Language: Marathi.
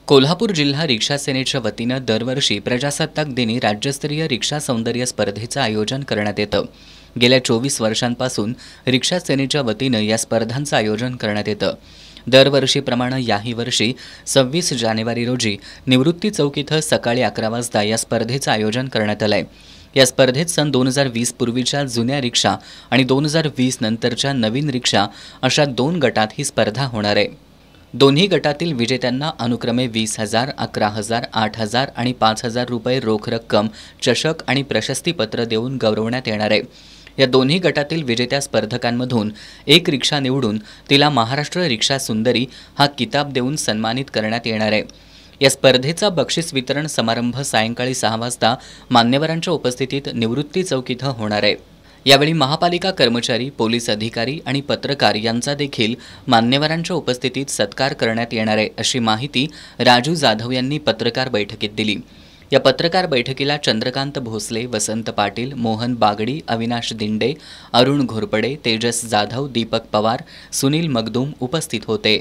कोल्हापूर जिल्हा रिक्षा सेनेच्या वतीनं दरवर्षी प्रजासत्ताक दिनी राज्यस्तरीय रिक्षा सौंदर्य स्पर्धेचं आयोजन करण्यात येतं। गेल्या 24 वर्षांपासून रिक्षा सेनेच्या वतीनं या स्पर्धांचं आयोजन करण्यात येतं। दरवर्षीप्रमाणे याही वर्षी 26 जानेवारी रोजी निवृत्ती चौक इथं सकाळी 11 वाजता या स्पर्धेचं आयोजन करण्यात आलंय। या स्पर्धेत सन 2020 पूर्वीच्या जुन्या रिक्षा आणि 2020 नंतरच्या नवीन रिक्षा अशा 2 गटात ही स्पर्धा होणार आहे। दोन्ही गटातील विजेत्यांना अनुक्रमे 20,000, 11,000, 8,000 आणि 5,000 रुपये रोख रक्कम, चषक आणि प्रशस्तीपत्र देऊन गौरवण्यात येणार आहे। या दोन्ही गटातील विजेत्या स्पर्धकांमधून एक रिक्षा निवडून तिला महाराष्ट्र रिक्षा सुंदरी हा किताब देऊन सन्मानित करण्यात येणार आहे। या स्पर्धेचा बक्षीस वितरण समारंभ सायंकाळी 6 वाजता मान्यवरांच्या उपस्थितीत निवृत्ती चौक इथं होणार आहे। यावेळी महापालिका कर्मचारी, पोलीस अधिकारी आणि पत्रकार यांचा देखील मान्यवरांच्या उपस्थितीत सत्कार करण्यात येणार आहे, अशी माहिती राजू जाधव यांनी पत्रकार बैठकीत दिली। या पत्रकार बैठकीला चंद्रकांत भोसले, वसंत पाटील, मोहन बागडी, अविनाश दिंडे, अरुण घोरपडे, तेजस जाधव, दीपक पवार, सुनील मगदूम उपस्थित होते।